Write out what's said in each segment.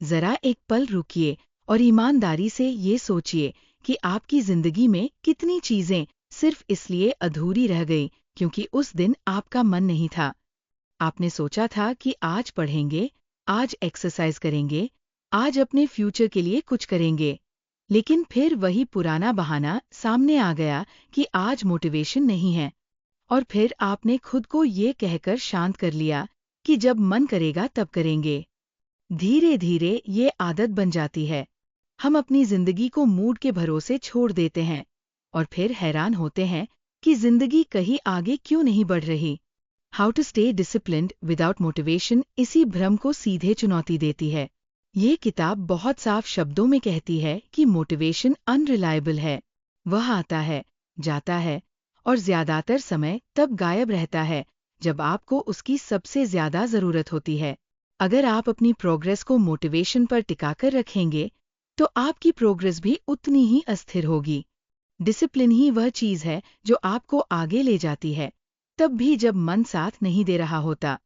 जरा एक पल रुकिए और ईमानदारी से ये सोचिए कि आपकी जिंदगी में कितनी चीजें सिर्फ इसलिए अधूरी रह गई क्योंकि उस दिन आपका मन नहीं था। आपने सोचा था कि आज पढ़ेंगे, आज एक्सरसाइज करेंगे, आज अपने फ्यूचर के लिए कुछ करेंगे, लेकिन फिर वही पुराना बहाना सामने आ गया कि आज मोटिवेशन नहीं है। और फिर आपने खुद को ये कहकर शांत कर लिया कि जब मन करेगा तब करेंगे। धीरे धीरे ये आदत बन जाती है। हम अपनी जिंदगी को मूड के भरोसे छोड़ देते हैं और फिर हैरान होते हैं कि जिंदगी कहीं आगे क्यों नहीं बढ़ रही। How to stay disciplined without motivation इसी भ्रम को सीधे चुनौती देती है। ये किताब बहुत साफ शब्दों में कहती है कि मोटिवेशन अनरिलायबल है। वह आता है, जाता है और ज्यादातर समय तब गायब रहता है जब आपको उसकी सबसे ज्यादा जरूरत होती है। अगर आप अपनी प्रोग्रेस को मोटिवेशन पर टिकाकर रखेंगे तो आपकी प्रोग्रेस भी उतनी ही अस्थिर होगी। डिसिप्लिन ही वह चीज है जो आपको आगे ले जाती है, तब भी जब मन साथ नहीं दे रहा होता।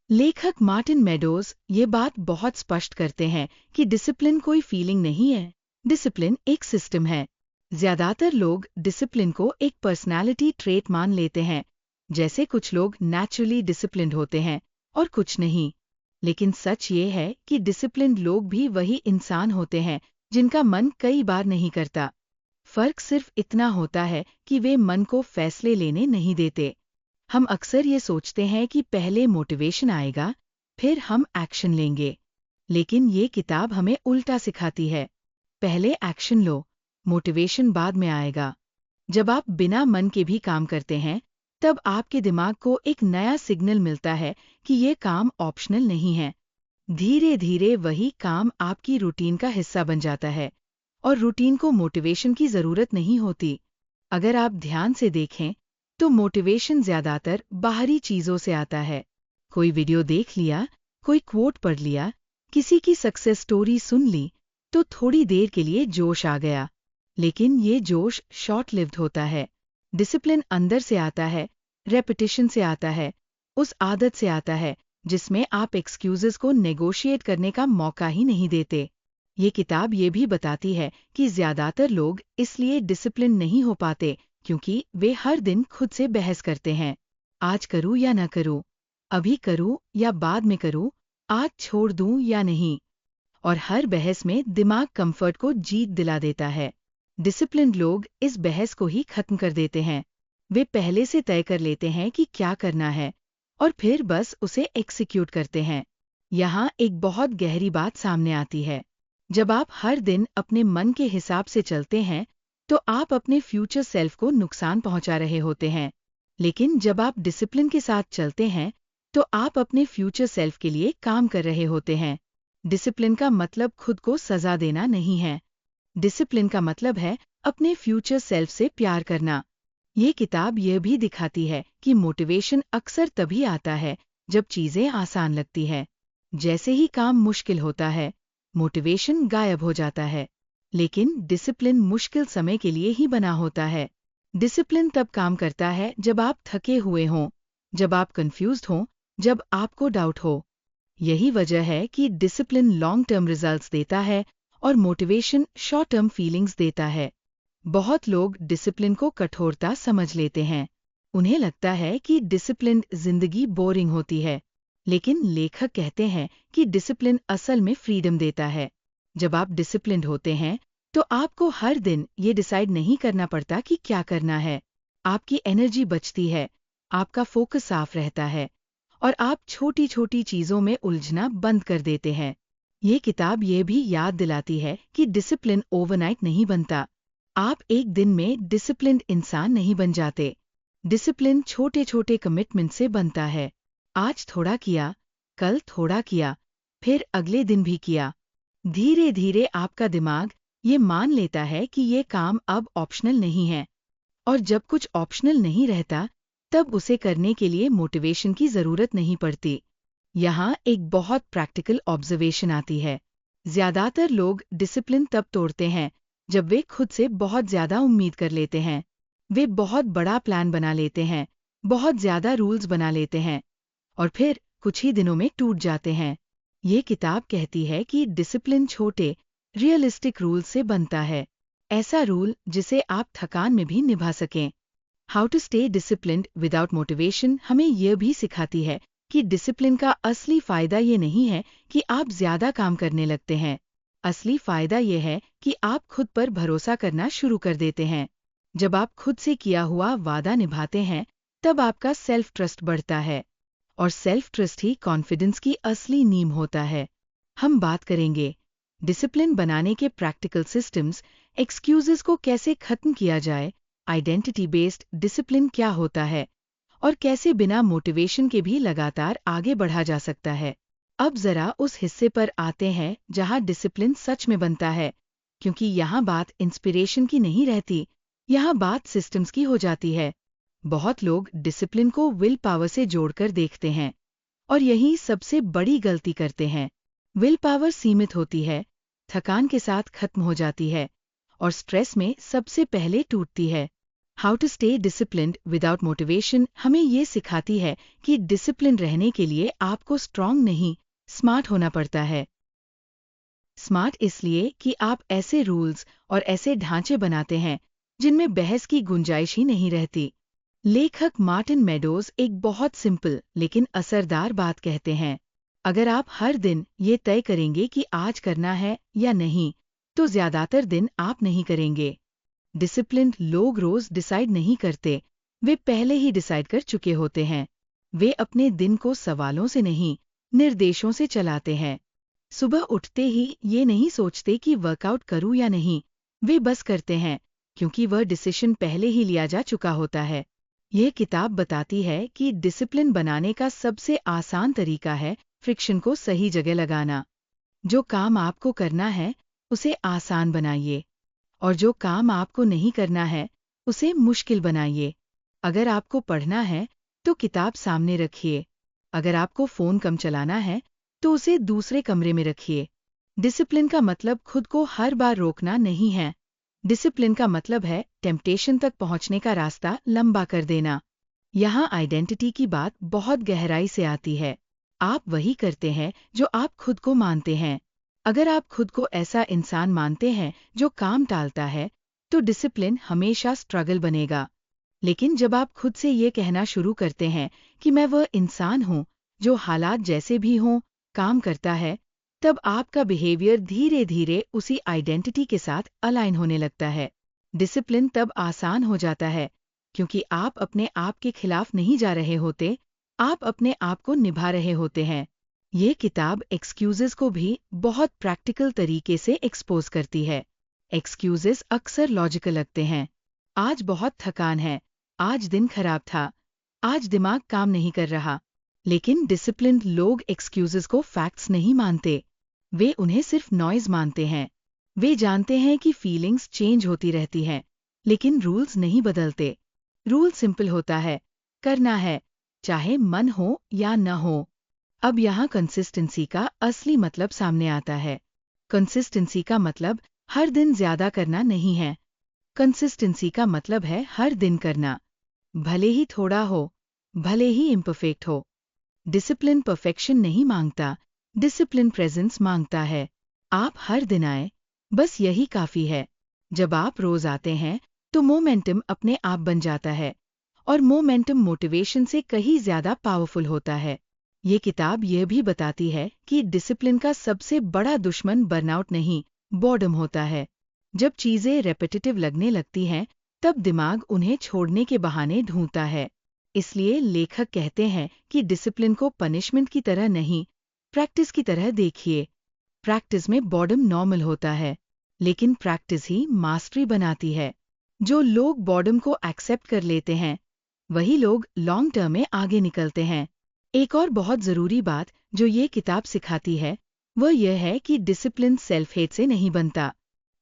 लेखक मार्टिन मेडोज ये बात बहुत स्पष्ट करते हैं कि डिसिप्लिन कोई फीलिंग नहीं है, डिसिप्लिन एक सिस्टम है। ज्यादातर लोग डिसिप्लिन को एक पर्सनालिटी ट्रेट मान लेते हैं, जैसे कुछ लोग नेचुरली डिसिप्लिन्ड होते हैं और कुछ नहीं। लेकिन सच ये है कि डिसिप्लिन्ड लोग भी वही इंसान होते हैं जिनका मन कई बार नहीं करता। फर्क सिर्फ इतना होता है कि वे मन को फैसले लेने नहीं देते। हम अक्सर ये सोचते हैं कि पहले मोटिवेशन आएगा, फिर हम एक्शन लेंगे। लेकिन ये किताब हमें उल्टा सिखाती है। पहले एक्शन लो, मोटिवेशन बाद में आएगा। जब आप बिना मन के भी काम करते हैं, तब आपके दिमाग को एक नया सिग्नल मिलता है कि ये काम ऑप्शनल नहीं है। धीरे धीरे वही काम आपकी रूटीन का हिस्सा बन जाता है और रूटीन को मोटिवेशन की जरूरत नहीं होती। अगर आप ध्यान से देखें तो मोटिवेशन ज्यादातर बाहरी चीजों से आता है। कोई वीडियो देख लिया, कोई कोट पढ़ लिया, किसी की सक्सेस स्टोरी सुन ली, तो थोड़ी देर के लिए जोश आ गया। लेकिन ये जोश शॉर्ट लिव्ड होता है। डिसिप्लिन अंदर से आता है, रेपिटेशन से आता है, उस आदत से आता है जिसमें आप एक्सक्यूजेस को नेगोशिएट करने का मौका ही नहीं देते। ये किताब ये भी बताती है कि ज्यादातर लोग इसलिए डिसिप्लिन नहीं हो पाते क्योंकि वे हर दिन खुद से बहस करते हैं। आज करूं या न करूं, अभी करूं या बाद में करूं, आज छोड़ दूं या नहीं। और हर बहस में दिमाग कंफर्ट को जीत दिला देता है। डिसिप्लिन्ड लोग इस बहस को ही खत्म कर देते हैं। वे पहले से तय कर लेते हैं कि क्या करना है और फिर बस उसे एक्सिक्यूट करते हैं। यहाँ एक बहुत गहरी बात सामने आती है। जब आप हर दिन अपने मन के हिसाब से चलते हैं तो आप अपने फ्यूचर सेल्फ को नुकसान पहुंचा रहे होते हैं। लेकिन जब आप डिसिप्लिन के साथ चलते हैं तो आप अपने फ्यूचर सेल्फ के लिए काम कर रहे होते हैं। डिसिप्लिन का मतलब खुद को सजा देना नहीं है। डिसिप्लिन का मतलब है अपने फ्यूचर सेल्फ से प्यार करना। ये किताब यह भी दिखाती है कि मोटिवेशन अक्सर तभी आता है जब चीजें आसान लगती है। जैसे ही काम मुश्किल होता है, मोटिवेशन गायब हो जाता है। लेकिन डिसिप्लिन मुश्किल समय के लिए ही बना होता है। डिसिप्लिन तब काम करता है जब आप थके हुए हों, जब आप कंफ्यूज्ड हों, जब आपको डाउट हो। यही वजह है कि डिसिप्लिन लॉन्ग टर्म रिजल्ट्स देता है और मोटिवेशन शॉर्ट टर्म फीलिंग्स देता है। बहुत लोग डिसिप्लिन को कठोरता समझ लेते हैं। उन्हें लगता है कि डिसिप्लिन जिंदगी बोरिंग होती है। लेकिन लेखक कहते हैं कि डिसिप्लिन असल में फ्रीडम देता है। जब आप डिसिप्लिन्ड होते हैं तो आपको हर दिन ये डिसाइड नहीं करना पड़ता कि क्या करना है। आपकी एनर्जी बचती है, आपका फोकस साफ रहता है और आप छोटी छोटी चीजों में उलझना बंद कर देते हैं। ये किताब ये भी याद दिलाती है कि डिसिप्लिन ओवरनाइट नहीं बनता। आप एक दिन में डिसिप्लिन्ड इंसान नहीं बन जाते। डिसिप्लिन छोटे छोटे कमिटमेंट से बनता है। आज थोड़ा किया, कल थोड़ा किया, फिर अगले दिन भी किया। धीरे धीरे आपका दिमाग ये मान लेता है कि ये काम अब ऑप्शनल नहीं है। और जब कुछ ऑप्शनल नहीं रहता तब उसे करने के लिए मोटिवेशन की जरूरत नहीं पड़ती। यहाँ एक बहुत प्रैक्टिकल ऑब्जर्वेशन आती है। ज्यादातर लोग डिसिप्लिन तब तोड़ते हैं जब वे खुद से बहुत ज्यादा उम्मीद कर लेते हैं। वे बहुत बड़ा प्लान बना लेते हैं, बहुत ज्यादा रूल्स बना लेते हैं और फिर कुछ ही दिनों में टूट जाते हैं। ये किताब कहती है कि डिसिप्लिन छोटे, रियलिस्टिक रूल से बनता है। ऐसा रूल जिसे आप थकान में भी निभा सकें। How to stay disciplined without motivation हमें यह भी सिखाती है कि डिसिप्लिन का असली फायदा ये नहीं है कि आप ज्यादा काम करने लगते हैं। असली फायदा ये है कि आप खुद पर भरोसा करना शुरू कर देते हैं। जब आप खुद से किया हुआ वादा निभाते हैं, तब आपका सेल्फ ट्रस्ट बढ़ता है। और सेल्फ ट्रस्ट ही कॉन्फिडेंस की असली नींव होता है। हम बात करेंगे डिसिप्लिन बनाने के प्रैक्टिकल सिस्टम्स, एक्सक्यूजेस को कैसे खत्म किया जाए, आइडेंटिटी बेस्ड डिसिप्लिन क्या होता है और कैसे बिना मोटिवेशन के भी लगातार आगे बढ़ा जा सकता है। अब जरा उस हिस्से पर आते हैं जहां डिसिप्लिन सच में बनता है, क्योंकि यहाँ बात इंस्पिरेशन की नहीं रहती, यहाँ बात सिस्टम्स की हो जाती है। बहुत लोग डिसिप्लिन को विल पावर से जोड़कर देखते हैं और यही सबसे बड़ी गलती करते हैं। विल पावर सीमित होती है, थकान के साथ खत्म हो जाती है और स्ट्रेस में सबसे पहले टूटती है। How to stay disciplined without motivation हमें ये सिखाती है कि डिसिप्लिन रहने के लिए आपको स्ट्रांग नहीं, स्मार्ट होना पड़ता है। स्मार्ट इसलिए कि आप ऐसे रूल्स और ऐसे ढांचे बनाते हैं जिनमें बहस की गुंजाइश ही नहीं रहती। लेखक मार्टिन मेडोज एक बहुत सिंपल लेकिन असरदार बात कहते हैं, अगर आप हर दिन ये तय करेंगे कि आज करना है या नहीं, तो ज्यादातर दिन आप नहीं करेंगे। डिसिप्लिन्ड लोग रोज डिसाइड नहीं करते, वे पहले ही डिसाइड कर चुके होते हैं। वे अपने दिन को सवालों से नहीं, निर्देशों से चलाते हैं। सुबह उठते ही ये नहीं सोचते कि वर्कआउट करूं या नहीं, वे बस करते हैं क्योंकि वह डिसीजन पहले ही लिया जा चुका होता है। यह किताब बताती है कि डिसिप्लिन बनाने का सबसे आसान तरीका है फ्रिक्शन को सही जगह लगाना। जो काम आपको करना है उसे आसान बनाइए और जो काम आपको नहीं करना है उसे मुश्किल बनाइए। अगर आपको पढ़ना है तो किताब सामने रखिए, अगर आपको फोन कम चलाना है तो उसे दूसरे कमरे में रखिए। डिसिप्लिन का मतलब खुद को हर बार रोकना नहीं है। डिसिप्लिन का मतलब है टेम्पटेशन तक पहुंचने का रास्ता लंबा कर देना। यहाँ आइडेंटिटी की बात बहुत गहराई से आती है। आप वही करते हैं जो आप खुद को मानते हैं। अगर आप खुद को ऐसा इंसान मानते हैं जो काम टालता है, तो डिसिप्लिन हमेशा स्ट्रगल बनेगा। लेकिन जब आप खुद से ये कहना शुरू करते हैं कि मैं वह इंसान हूँ जो हालात जैसे भी हों काम करता है, तब आपका बिहेवियर धीरे धीरे उसी आइडेंटिटी के साथ अलाइन होने लगता है। डिसिप्लिन तब आसान हो जाता है क्योंकि आप अपने आप के खिलाफ नहीं जा रहे होते, आप अपने आप को निभा रहे होते हैं। ये किताब एक्सक्यूजेस को भी बहुत प्रैक्टिकल तरीके से एक्सपोज करती है। एक्सक्यूजेस अक्सर लॉजिकल लगते हैं। आज बहुत थकान है, आज दिन खराब था, आज दिमाग काम नहीं कर रहा। लेकिन डिसिप्लिन्ड लोग एक्सक्यूजेस को फैक्ट्स नहीं मानते, वे उन्हें सिर्फ नॉइज मानते हैं। वे जानते हैं कि फीलिंग्स चेंज होती रहती हैं, लेकिन रूल्स नहीं बदलते। रूल सिंपल होता है, करना है, चाहे मन हो या न हो। अब यहाँ कंसिस्टेंसी का असली मतलब सामने आता है। कंसिस्टेंसी का मतलब हर दिन ज्यादा करना नहीं है। कंसिस्टेंसी का मतलब है हर दिन करना, भले ही थोड़ा हो, भले ही इम्परफेक्ट हो। डिसिप्लिन परफेक्शन नहीं मांगता, डिसिप्लिन प्रेजेंस मांगता है। आप हर दिन आए, बस यही काफी है। जब आप रोज आते हैं तो मोमेंटम अपने आप बन जाता है और मोमेंटम मोटिवेशन से कहीं ज्यादा पावरफुल होता है। ये किताब यह भी बताती है कि डिसिप्लिन का सबसे बड़ा दुश्मन बर्नआउट नहीं, बोर्डम होता है। जब चीजें रेपिटेटिव लगने लगती हैं, तब दिमाग उन्हें छोड़ने के बहाने ढूंढता है। इसलिए लेखक कहते हैं कि डिसिप्लिन को पनिशमेंट की तरह नहीं, प्रैक्टिस की तरह देखिए। प्रैक्टिस में बॉर्डम नॉर्मल होता है, लेकिन प्रैक्टिस ही मास्टरी बनाती है। जो लोग बॉर्डम को एक्सेप्ट कर लेते हैं, वही लोग लॉन्ग टर्म में आगे निकलते हैं। एक और बहुत जरूरी बात जो ये किताब सिखाती है, वह यह है कि डिसिप्लिन सेल्फ हेट से नहीं बनता।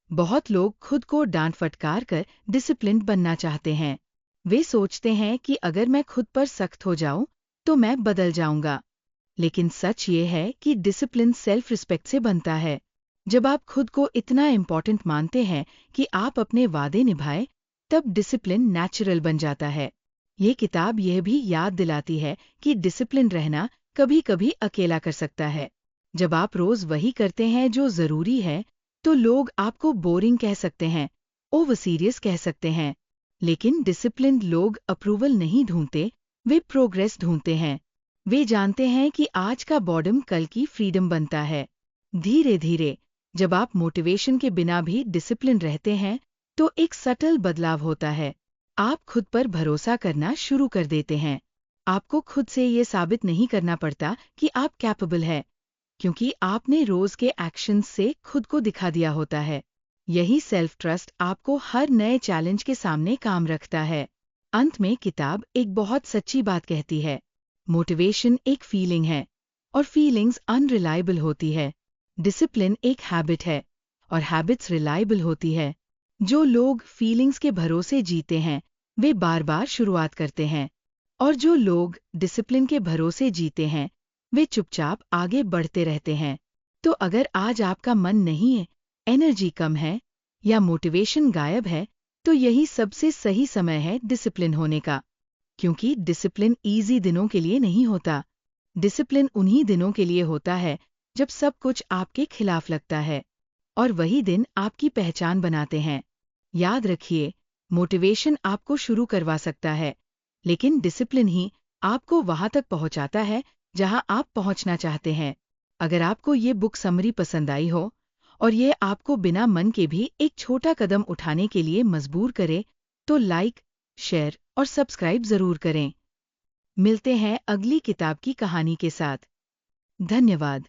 बहुत लोग खुद को डांट फटकार कर डिसिप्लिन्ड बनना चाहते हैं। वे सोचते हैं कि अगर मैं खुद पर सख्त हो जाऊं, तो मैं बदल जाऊंगा। लेकिन सच ये है कि डिसिप्लिन सेल्फ रिस्पेक्ट से बनता है। जब आप खुद को इतना इम्पोर्टेंट मानते हैं कि आप अपने वादे निभाएं, तब डिसिप्लिन नेचुरल बन जाता है। ये किताब यह भी याद दिलाती है कि डिसिप्लिन रहना कभी कभी अकेला कर सकता है। जब आप रोज वही करते हैं जो जरूरी है, तो लोग आपको बोरिंग कह सकते हैं, ओवर सीरियस कह सकते हैं। लेकिन डिसिप्लिन्ड लोग अप्रूवल नहीं ढूंढते, वे प्रोग्रेस ढूंढते हैं। वे जानते हैं कि आज का बॉर्डम कल की फ्रीडम बनता है। धीरे धीरे, जब आप मोटिवेशन के बिना भी डिसिप्लिन रहते हैं, तो एक सटल बदलाव होता है। आप खुद पर भरोसा करना शुरू कर देते हैं। आपको खुद से ये साबित नहीं करना पड़ता कि आप कैपेबल है, क्योंकि आपने रोज के एक्शंस से खुद को दिखा दिया होता है। यही सेल्फ ट्रस्ट आपको हर नए चैलेंज के सामने काम रखता है। अंत में किताब एक बहुत सच्ची बात कहती है, मोटिवेशन एक फीलिंग है, और फीलिंग्स अनरिलायबल होती है। डिसिप्लिन एक हैबिट है, और हैबिट्स रिलायबल होती है। जो लोग फीलिंग्स के भरोसे जीते हैं, वे बार बार शुरुआत करते हैं, और जो लोग डिसिप्लिन के भरोसे जीते हैं, वे चुपचाप आगे बढ़ते रहते हैं। तो अगर आज आपका मन नहीं है, एनर्जी कम है, या मोटिवेशन गायब है, तो यही सबसे सही समय है डिसिप्लिन होने का। क्योंकि डिसिप्लिन इजी दिनों के लिए नहीं होता। डिसिप्लिन उन्हीं दिनों के लिए होता है जब सब कुछ आपके खिलाफ लगता है, और वही दिन आपकी पहचान बनाते हैं। याद रखिए, मोटिवेशन आपको शुरू करवा सकता है, लेकिन डिसिप्लिन ही आपको वहां तक पहुंचाता है जहां आप पहुंचना चाहते हैं। अगर आपको ये बुक समरी पसंद आई हो, और ये आपको बिना मन के भी एक छोटा कदम उठाने के लिए मजबूर करे, तो लाइक, शेयर और सब्सक्राइब जरूर करें। मिलते हैं अगली किताब की कहानी के साथ। धन्यवाद।